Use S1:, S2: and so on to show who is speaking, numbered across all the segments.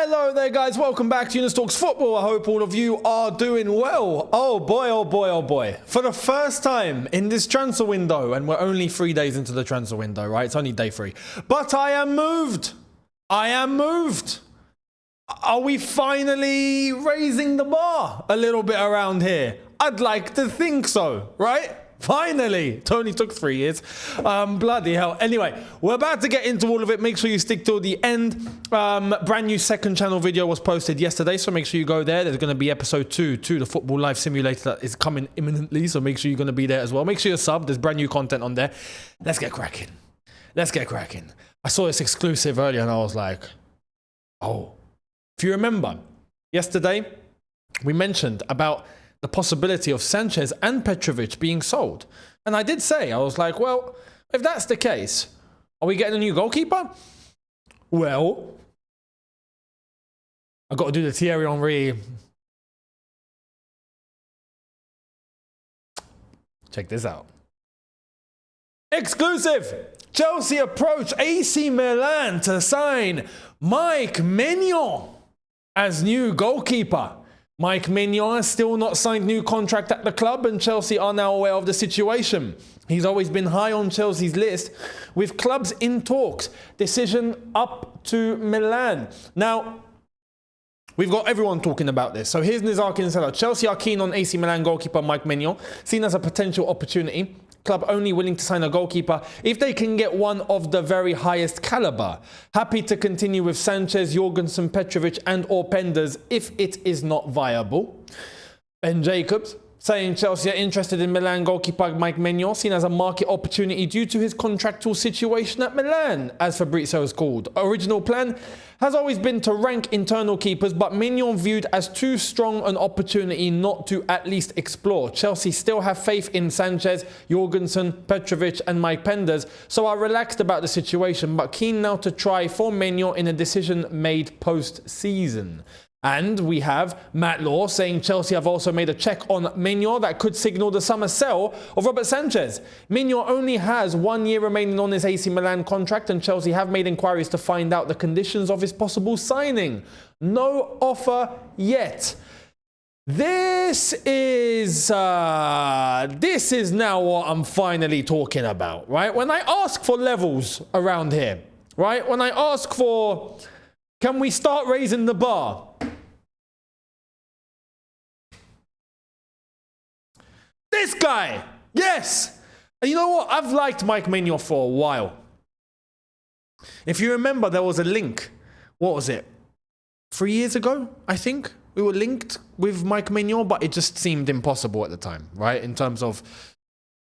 S1: Hello there, guys. Welcome back to Younes Talks Football. I hope all of you are doing well. Oh boy, oh boy, oh boy. For the first time in this transfer window, and we're only 3 days into the transfer window, right? It's only day 3. But I am moved. I am moved. Are we finally raising the bar a little bit around here? I'd like to think so, right? Finally. It only took 3 years. Bloody hell. Anyway, we're about to get into all of it. Make sure you stick till the end. Brand new second channel video was posted yesterday, so make sure you go there. There's going to be episode 2 to the Football Live Simulator that is coming imminently, so make sure you're going to be there as well. Make sure you're subbed. There's brand new content on there. Let's get cracking. Let's get cracking. I saw this exclusive earlier and I was like, oh. If you remember, yesterday we mentioned about the possibility of Sanchez and Petrovic being sold. And I did say, I was like, well, if that's the case, are we getting a new goalkeeper? Well, I've got to do the Thierry Henry. Check this out. Exclusive! Chelsea approach AC Milan to sign Mike Mignolet as new goalkeeper. Mike Mignolet has still not signed new contract at the club, and Chelsea are now aware of the situation. He's always been high on Chelsea's list, with clubs in talks. Decision up to Milan. Now, we've got everyone talking about this. So here's Nizar Kinsella. Chelsea are keen on AC Milan goalkeeper Mike Mignolet, seen as a potential opportunity. Club only willing to sign a goalkeeper if they can get one of the very highest caliber. Happy to continue with Sanchez, Jorgensen, Petrovic and or Penders if it is not viable. Ben Jacobs saying Chelsea are interested in Milan goalkeeper Mike Mignolet, seen as a market opportunity due to his contractual situation at Milan, as Fabrizio is called. Original plan has always been to rank internal keepers, but Maignan viewed as too strong an opportunity not to at least explore. Chelsea still have faith in Sanchez, Jorgensen, Petrovic and Mike Penders, so are relaxed about the situation, but keen now to try for Maignan in a decision made post-season. And we have Matt Law saying Chelsea have also made a check on Maignan that could signal the summer sell of Robert Sanchez. Maignan only has 1 year remaining on his AC Milan contract, and Chelsea have made inquiries to find out the conditions of his possible signing. No offer yet. This is now what I'm finally talking about, right? When I ask for levels around here, right? When I ask for, can we start raising the bar? This guy, yes. And you know what? I've liked Mike Mignolet for a while. If you remember, there was a link. What was it? 3 years ago, I think. We were linked with Mike Mignolet, but it just seemed impossible at the time, right? In terms of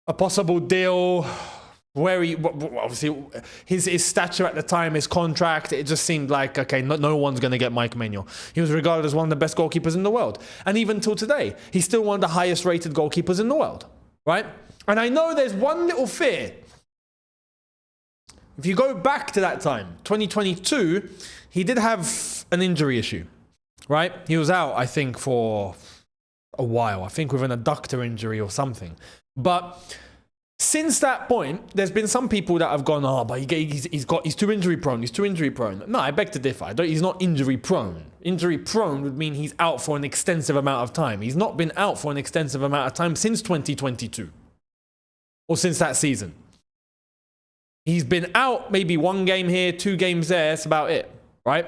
S1: a possible deal, where he, obviously, his stature at the time, his contract, it just seemed like, okay, no one's going to get Mike Mignolet. He was regarded as one of the best goalkeepers in the world. And even till today, he's still one of the highest rated goalkeepers in the world, right? And I know there's one little fear. If you go back to that time, 2022, he did have an injury issue, right? He was out, I think, for a while. I think with an adductor injury or something. But since that point, there's been some people that have gone, oh, but he's too injury prone. He's too injury prone. No, I beg to differ. He's not injury prone. Injury prone would mean he's out for an extensive amount of time. He's not been out for an extensive amount of time since 2022 or since that season. He's been out maybe 1 game here, 2 games there. That's about it, right?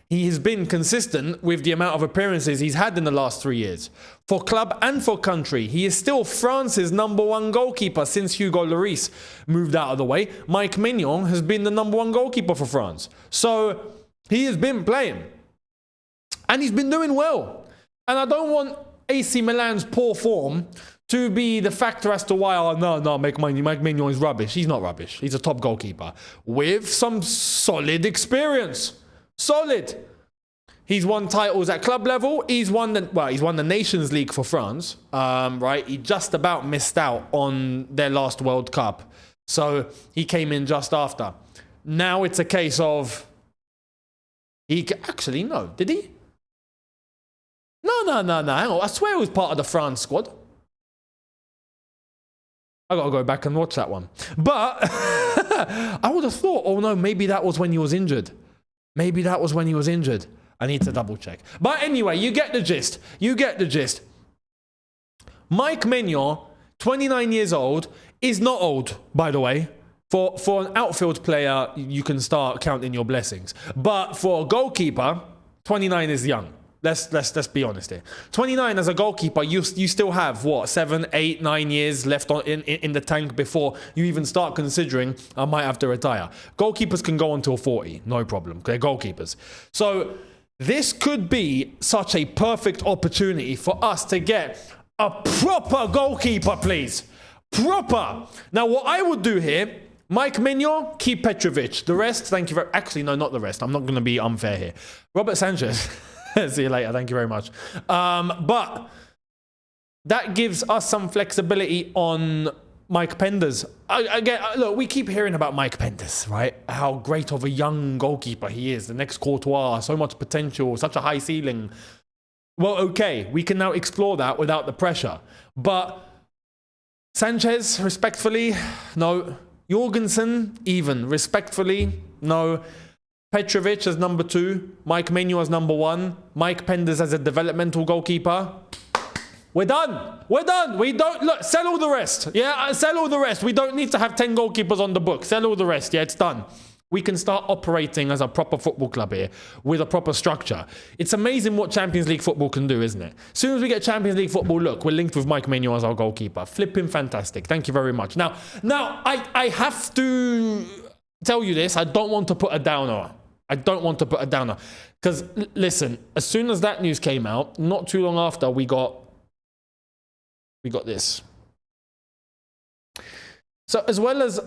S1: He has been consistent with the amount of appearances he's had in the last 3 years. For club and for country, he is still France's #1 goalkeeper since Hugo Lloris moved out of the way. Mike Mignolet has been the #1 goalkeeper for France. So he has been playing. And he's been doing well. And I don't want AC Milan's poor form to be the factor as to why, oh, no, Mike Mignolet is rubbish. He's not rubbish. He's a top goalkeeper with some solid experience. Solid. He's won titles at club level. He's won the Nations League for France, right? He just about missed out on their last World Cup. So he came in just after. Now it's a case of, actually, no, did he? No, hang on. I swear he was part of the France squad. I got to go back and watch that one. But I would have thought, oh no, maybe that was when he was injured. Maybe that was when he was injured. I need to double check. But anyway, you get the gist. You get the gist. Mike Mignolet, 29 years old, is not old, by the way. For an outfield player, you can start counting your blessings. But for a goalkeeper, 29 is young. Let's be honest here. 29 as a goalkeeper, you still have what, 7, 8, 9 years left in the tank before you even start considering I might have to retire. Goalkeepers can go until 40, no problem. They're goalkeepers. So this could be such a perfect opportunity for us to get a proper goalkeeper, please. Proper. Now, what I would do here, Mike Mignolet, keep Petrovic. The rest, thank you very... Actually, no, not the rest. I'm not going to be unfair here. Robert Sanchez... See you later. Thank you very much. But that gives us some flexibility on Mike Penders. Again, look, we keep hearing about Mike Penders, right? How great of a young goalkeeper he is. The next Courtois, so much potential, such a high ceiling. Well, okay, we can now explore that without the pressure. But Sanchez, respectfully, no. Jorgensen, even respectfully, no. Petrovic as number 2, Mike Mignolet as number 1, Mike Penders as a developmental goalkeeper. We're done. We're done. We don't... Look, sell all the rest. Yeah, sell all the rest. We don't need to have 10 goalkeepers on the book. Sell all the rest. Yeah, it's done. We can start operating as a proper football club here with a proper structure. It's amazing what Champions League football can do, isn't it? As soon as we get Champions League football, look, we're linked with Mike Mignolet as our goalkeeper. Flipping fantastic. Thank you very much. Now I have to tell you this. I don't want to put a downer. I don't want to put a downer. Because, listen, as soon as that news came out, not too long after, we got this. So, as well as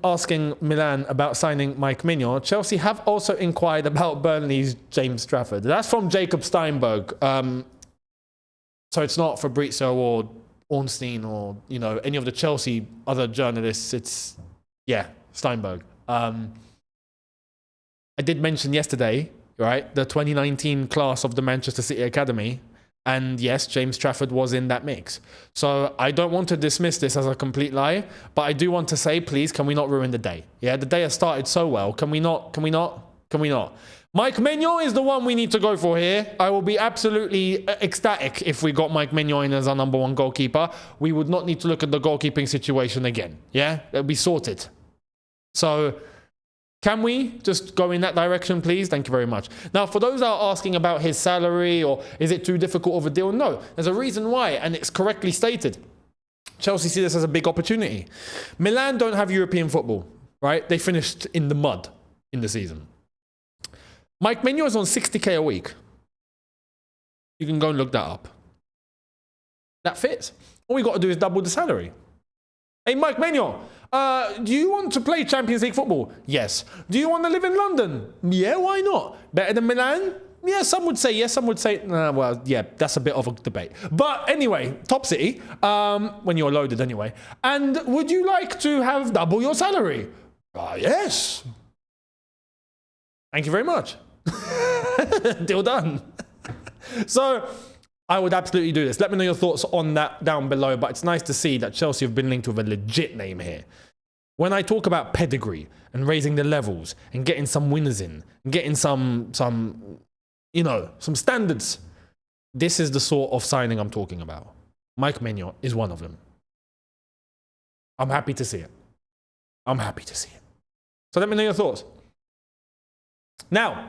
S1: asking Milan about signing Mike Mignolet, Chelsea have also inquired about Burnley's James Traford. That's from Jacob Steinberg. So, it's not Fabrizio or Ornstein or, you know, any of the Chelsea other journalists. It's, yeah, Steinberg. I did mention yesterday, right, the 2019 class of the Manchester City Academy. And yes, James Traford was in that mix. So I don't want to dismiss this as a complete lie, but I do want to say, please, can we not ruin the day? Yeah, the day has started so well. Can we not? Can we not? Can we not? Mike Mignolet is the one we need to go for here. I will be absolutely ecstatic if we got Mike Mignolet in as our number 1 goalkeeper. We would not need to look at the goalkeeping situation again. Yeah, it'll be sorted. So... can we just go in that direction, please? Thank you very much. Now, for those that are asking about his salary or is it too difficult of a deal? No, there's a reason why, and it's correctly stated. Chelsea see this as a big opportunity. Milan don't have European football, right? They finished in the mud in the season. Mike Mignolet is on 60k a week. You can go and look that up. That fits. All we got to do is double the salary. Hey, Mike Mignolet, do you want to play Champions League football? Yes. Do you want to live in London? Yeah, why not? Better than Milan? Yeah, some would say yes, some would say, well, yeah, that's a bit of a debate. But anyway, top city, when you're loaded anyway. And would you like to have double your salary? Yes. Thank you very much. Deal done. So... I would absolutely do this. Let me know your thoughts on that down below. But it's nice to see that Chelsea have been linked with a legit name here. When I talk about pedigree and raising the levels and getting some winners in, and getting some standards, this is the sort of signing I'm talking about. Mike Mignolet is one of them. I'm happy to see it. I'm happy to see it. So let me know your thoughts. Now,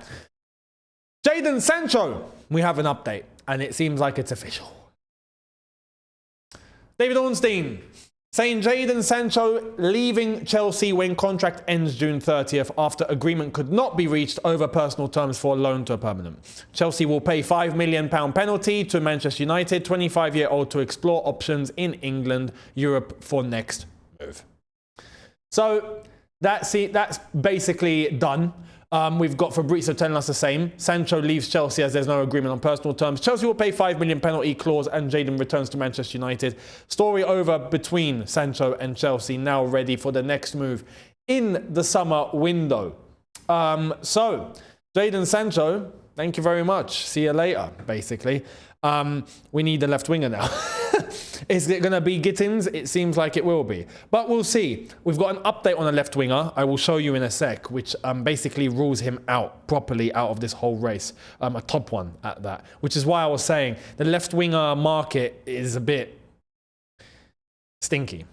S1: Jadon Sancho, we have an update. And it seems like it's official. David Ornstein saying Jadon Sancho leaving Chelsea when contract ends June 30th after agreement could not be reached over personal terms for a loan to a permanent. Chelsea will pay £5 million penalty to Manchester United, 25-year-old, to explore options in England, Europe for next move. So that's basically done. We've got Fabrizio telling us the same. Sancho leaves Chelsea as there's no agreement on personal terms. Chelsea will pay £5 million penalty clause and Jadon returns to Manchester United. Story over between Sancho and Chelsea, now ready for the next move in the summer window. So, Jadon Sancho, thank you very much. See you later, basically. We need a left winger now. Is it going to be Gittins? It seems like it will be. But we'll see. We've got an update on a left winger. I will show you in a sec, which basically rules him out properly out of this whole race. A top one at that. Which is why I was saying the left winger market is a bit stinky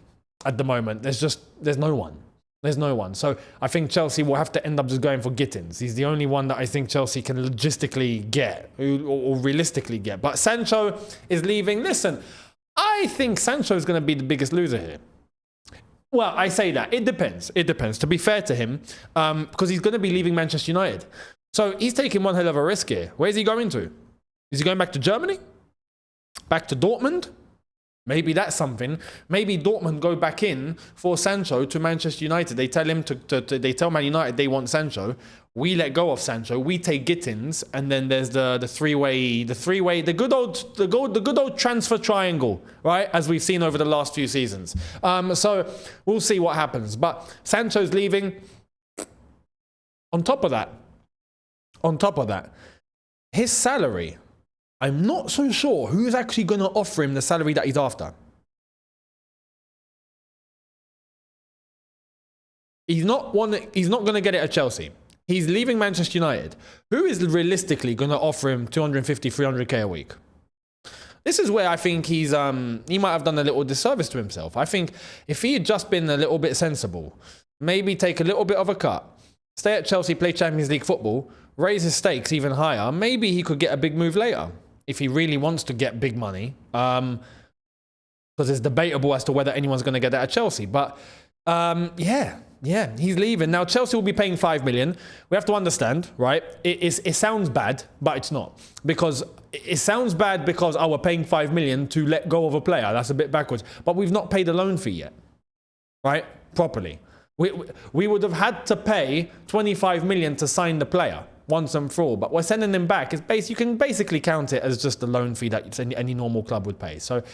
S1: at the moment. There's no one. There's no one. So I think Chelsea will have to end up just going for Gittins. He's the only one that I think Chelsea can logistically get or realistically get. But Sancho is leaving. Listen, I think Sancho is going to be the biggest loser here. Well, I say that. It depends. It depends. To be fair to him, because he's going to be leaving Manchester United. So he's taking one hell of a risk here. Where's he going to? Is he going back to Germany? Back to Dortmund? Maybe that's something. Maybe Dortmund go back in for Sancho to Manchester United. They tell him they tell Man United they want Sancho. We let go of Sancho. We take Gittins, and then there's the good old transfer triangle, right? As we've seen over the last few seasons. So we'll see what happens. But Sancho's leaving. On top of that, his salary. I'm not so sure who's actually going to offer him the salary that he's after. He's not going to get it at Chelsea. He's leaving Manchester United. Who is realistically going to offer him 250, 300k a week? This is where I think he might have done a little disservice to himself. I think if he had just been a little bit sensible, maybe take a little bit of a cut, stay at Chelsea, play Champions League football, raise his stakes even higher, maybe he could get a big move later. If he really wants to get big money, because it's debatable as to whether anyone's going to get that at Chelsea. But yeah, he's leaving. Now, Chelsea will be paying 5 million. We have to understand, right? It sounds bad, but it's not. Because it sounds bad because we're paying 5 million to let go of a player. That's a bit backwards. But we've not paid a loan fee yet, right? Properly. We would have had to pay 25 million to sign the player. Once and for all, but we're sending him back. You can basically count it as just the loan fee that any normal club would pay. So,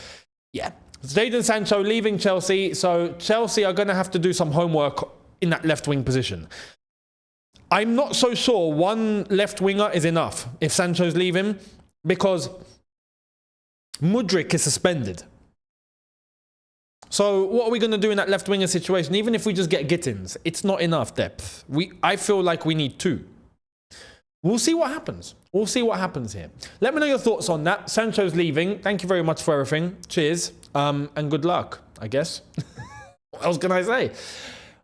S1: yeah. Jadon Sancho leaving Chelsea. So, Chelsea are going to have to do some homework in that left wing position. I'm not so sure one left winger is enough if Sancho's leaving, because Mudryk is suspended. So, what are we going to do in that left winger situation? Even if we just get Gittins, it's not enough depth. I feel like we need two. We'll see what happens. We'll see what happens here. Let me know your thoughts on that. Sancho's leaving. Thank you very much for everything. Cheers. And good luck, I guess. What else can I say?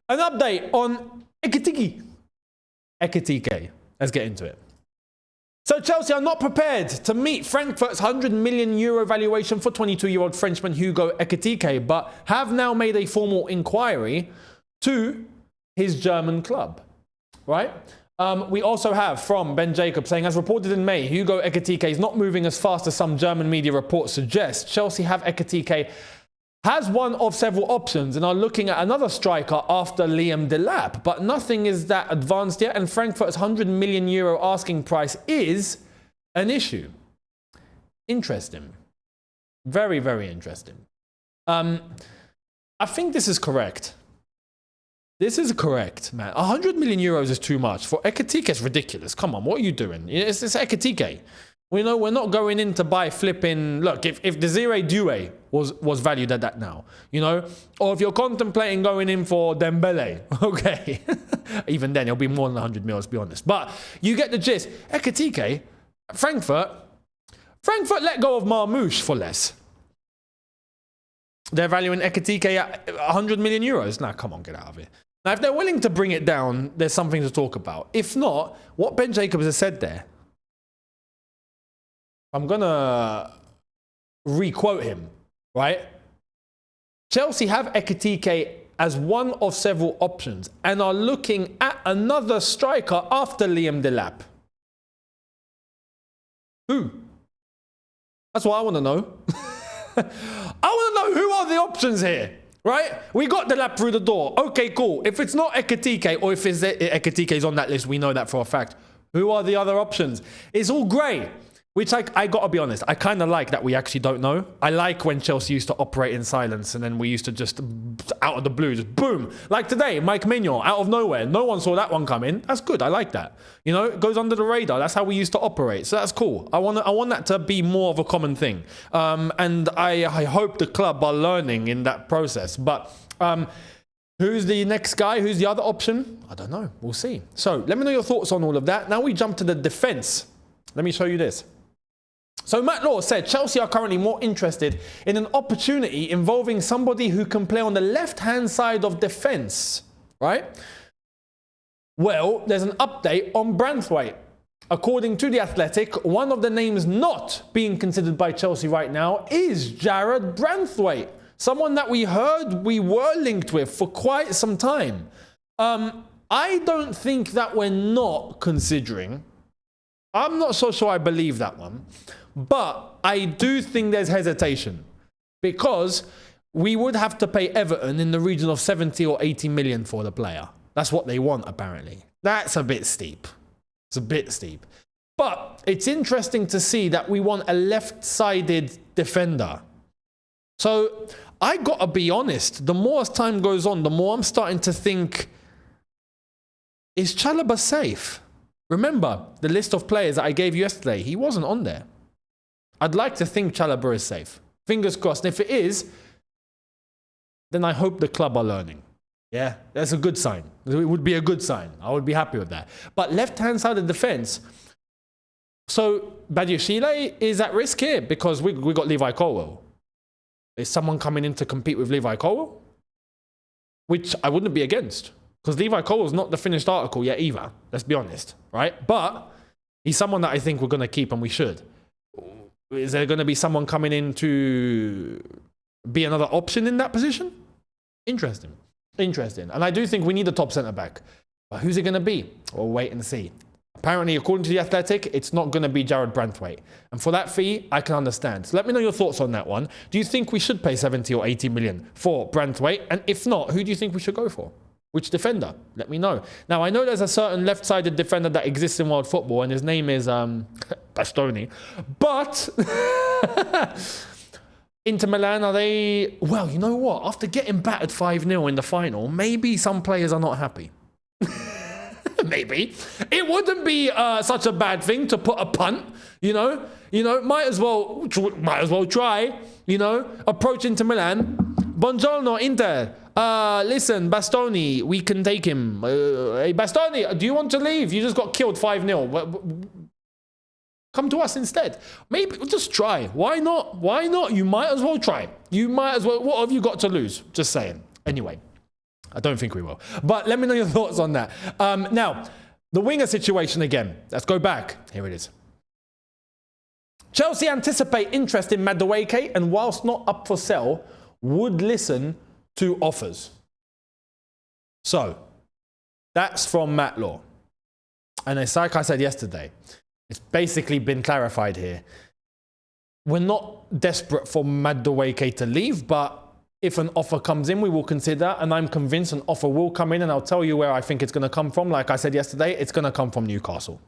S1: An update on Ekitike. Let's get into it. So Chelsea are not prepared to meet Frankfurt's €100 million valuation for 22-year-old Frenchman Hugo Ekitike, but have now made a formal inquiry to his German club. Right? We also have from Ben Jacobs saying, as reported in May, Hugo Ekitike is not moving as fast as some German media reports suggest. Chelsea have Ekitike has one of several options and are looking at another striker after Liam Delap, but nothing is that advanced yet, and Frankfurt's €100 million asking price is an issue. Interesting. Very, very interesting. I think this is correct. This is correct, man. €100 million is too much. For Ekitike, it's ridiculous. Come on, what are you doing? It's Ekitike. We know we're not going in to buy flipping... Look, if Desiree Doué was valued at that now, you know? Or if you're contemplating going in for Dembele, okay. Even then, it'll be more than 100 mil, let's be honest. But you get the gist. Ekitike, Frankfurt let go of Marmoush for less. They're valuing Ekitike at €100 million. Nah, come on, get out of it. Now, if they're willing to bring it down, there's something to talk about. If not, what Ben Jacobs has said there, I'm going to re-quote him, right? Chelsea have Ekitike as one of several options and are looking at another striker after Liam Delap. Who? That's what I want to know. I want to know who are the options here. Right? We got Delap through the door. Okay, cool. If it's not Ekitike, or if Ekitike is on that list, we know that for a fact. Who are the other options? It's all grey. Which I gotta be honest, I kind of like that we actually don't know. I like when Chelsea used to operate in silence and then we used to just, out of the blue, just boom. Like today, Mike Mignolet, out of nowhere. No one saw that one coming. That's good. I like that. You know, it goes under the radar. That's how we used to operate. So that's cool. I want that to be more of a common thing. And I hope the club are learning in that process. But who's the next guy? Who's the other option? I don't know. We'll see. So let me know your thoughts on all of that. Now we jump to the defense. Let me show you this. So Matt Law said Chelsea are currently more interested in an opportunity involving somebody who can play on the left-hand side of defence, right? Well, there's an update on Bransweight. According to The Athletic, one of the names not being considered by Chelsea right now is Jarrad Bransweight, someone that we heard we were linked with for quite some time. I don't think that we're not considering. I'm not so sure I believe that one. But I do think there's hesitation because we would have to pay Everton in the region of 70 or 80 million for the player. That's what they want, apparently. That's a bit steep. It's a bit steep. But it's interesting to see that we want a left-sided defender. So I gotta be honest, the more as time goes on, the more I'm starting to think, is Chalobah safe? Remember the list of players that I gave you yesterday, he wasn't on there. I'd like to think Chalobah is safe. Fingers crossed. And if it is, then I hope the club are learning. Yeah, that's a good sign. It would be a good sign. I would be happy with that. But left-hand side of defence. So Badiashile is at risk here because we got Levi Colwill. Is someone coming in to compete with Levi Colwill? Which I wouldn't be against. Because Levi Colwill's not the finished article yet either. Let's be honest. Right? But he's someone that I think we're going to keep and we should. Is there going to be someone coming in to be another option in that position? Interesting. Interesting. And I do think we need a top centre-back. But who's it going to be? We'll wait and see. Apparently, according to The Athletic, it's not going to be Jarrad Bransweight. And for that fee, I can understand. So let me know your thoughts on that one. Do you think we should pay 70 or 80 million for Bransweight? And if not, who do you think we should go for? Which defender? Let me know. Now, I know there's a certain left-sided defender that exists in world football, and his name is Bastoni. But Inter Milan, are they... Well, you know what? After getting battered 5-0 in the final, maybe some players are not happy. Maybe. It wouldn't be such a bad thing to put a punt, you know? Might as well try, approach Inter Milan. Buongiorno, Inter. Listen, Bastoni, we can take him. Hey, Bastoni, do you want to leave? You just got killed 5-0. Come to us instead. Maybe just try. Why not? Why not? You might as well try. You might as well. What have you got to lose? Just saying. Anyway, I don't think we will. But let me know your thoughts on that. Now, the winger situation again. Let's go back. Here it is. Chelsea anticipate interest in Madueke and whilst not up for sale, would listen to offers. So, that's from Matt Law. And it's like I said yesterday, it's basically been clarified here. We're not desperate for Madueke to leave, but if an offer comes in, we will consider, and I'm convinced an offer will come in, and I'll tell you where I think it's going to come from. Like I said yesterday, it's going to come from Newcastle.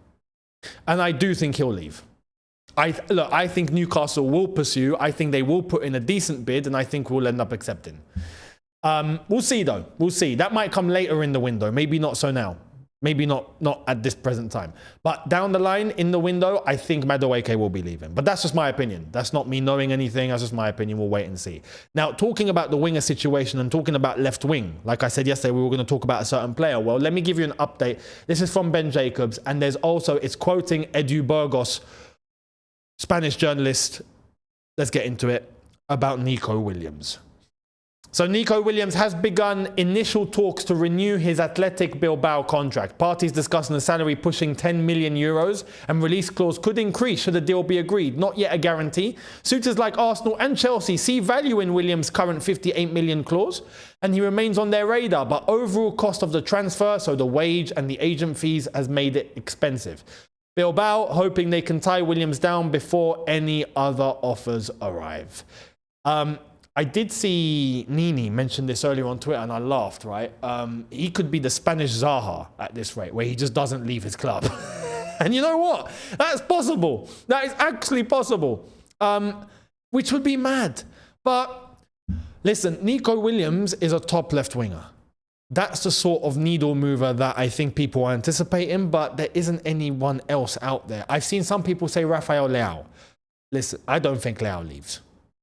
S1: And I do think he'll leave. I think Newcastle will pursue. I think they will put in a decent bid, and I think we'll end up accepting. We'll see, though. We'll see. That might come later in the window. Maybe not so now. Maybe not at this present time. But down the line, in the window, I think Madueke will be leaving. But that's just my opinion. That's not me knowing anything. That's just my opinion. We'll wait and see. Now, talking about the winger situation and talking about left wing, like I said yesterday, we were going to talk about a certain player. Well, let me give you an update. This is from Ben Jacobs, and there's also, it's quoting Edu Burgos, Spanish journalist, let's get into it, about Nico Williams. So Nico Williams has begun initial talks to renew his Athletic Bilbao contract. Parties discussing a salary pushing 10 million euros and release clause could increase should a deal be agreed. Not yet a guarantee. Suitors like Arsenal and Chelsea see value in Williams' current 58 million clause and he remains on their radar, but overall cost of the transfer, so the wage and the agent fees, has made it expensive. Bilbao hoping they can tie Williams down before any other offers arrive. I did see Nini mention this earlier on Twitter and I laughed, right? He could be the Spanish Zaha at this rate, where he just doesn't leave his club. And you know what? That's possible. That is actually possible. Which would be mad. But listen, Nico Williams is a top left winger. That's the sort of needle mover that I think people are anticipating, but there isn't anyone else out there. I've seen some people say Rafael Leao. Listen, I don't think Leao leaves,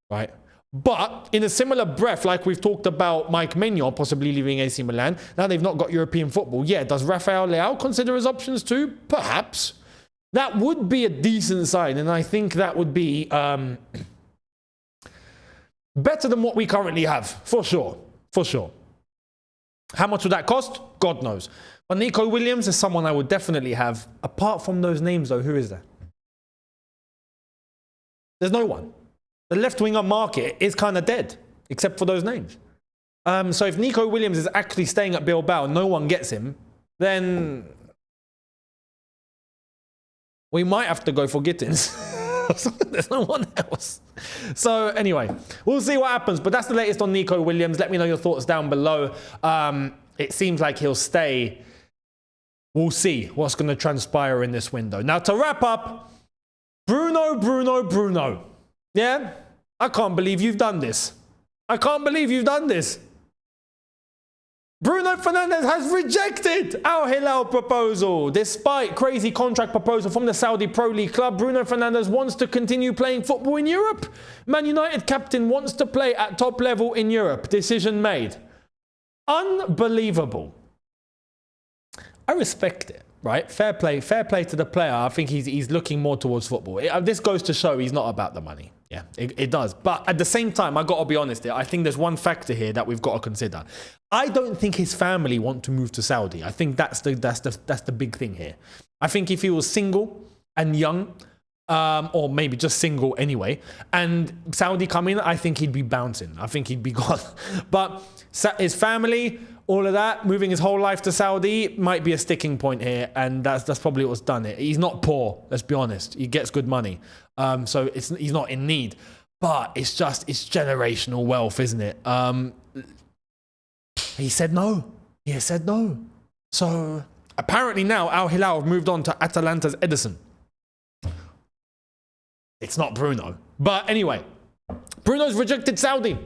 S1: right? But in a similar breath, like we've talked about Mike Mignolet possibly leaving AC Milan, now they've not got European football. Yeah, does Rafael Leao consider his options too? Perhaps. That would be a decent sign, and I think that would be better than what we currently have, for sure. For sure. How much would that cost? God knows. But Nico Williams is someone I would definitely have. Apart from those names, though, who is there? There's no one. The left-winger market is kind of dead, except for those names. So if Nico Williams is actually staying at Bilbao and no one gets him, then we might have to go for Gittins. There's no one else. So anyway, we'll see what happens. But that's the latest on Nico Williams. Let me know your thoughts down below. It seems like he'll stay. We'll see what's going to transpire in this window. Now to wrap up, Bruno. Yeah? I can't believe you've done this. I can't believe you've done this. Bruno Fernandes has rejected Al Hilal proposal. Despite crazy contract proposal from the Saudi Pro League club, Bruno Fernandes wants to continue playing football in Europe. Man United captain wants to play at top level in Europe. Decision made. Unbelievable. I respect it, right? Fair play to the player. I think he's looking more towards football. This goes to show he's not about the money. Yeah, it does. But at the same time, I got to be honest here. I think there's one factor here that we've got to consider. I don't think his family want to move to Saudi. I think that's the big thing here. I think if he was single and young, or maybe just single anyway, and Saudi come in, I think he'd be bouncing. I think he'd be gone. But his family, all of that, moving his whole life to Saudi might be a sticking point here, and that's probably what's done it. He's not poor, let's be honest. He gets good money, so he's not in need. But it's generational wealth, isn't it? He said no. He said no. So apparently now Al Hilal have moved on to Atalanta's Edison. It's not Bruno. But anyway, Bruno's rejected Saudi.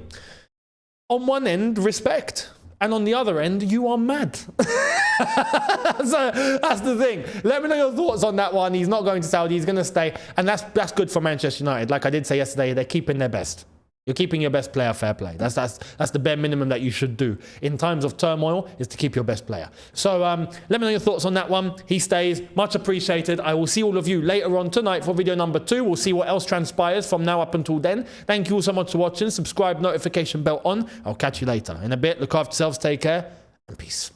S1: On one end, respect. And on the other end, you are mad. So that's the thing. Let me know your thoughts on that one. He's not going to Saudi. He's going to stay. And that's good for Manchester United. Like I did say yesterday, they're keeping their best. You're keeping your best player, fair play. That's the bare minimum that you should do in times of turmoil, is to keep your best player. So let me know your thoughts on that one. He stays, much appreciated. I will see all of you later on tonight for video number 2. We'll see what else transpires from now up until then. Thank you all so much for watching. Subscribe, notification bell on. I'll catch you later. In a bit, look after yourselves, take care, and peace.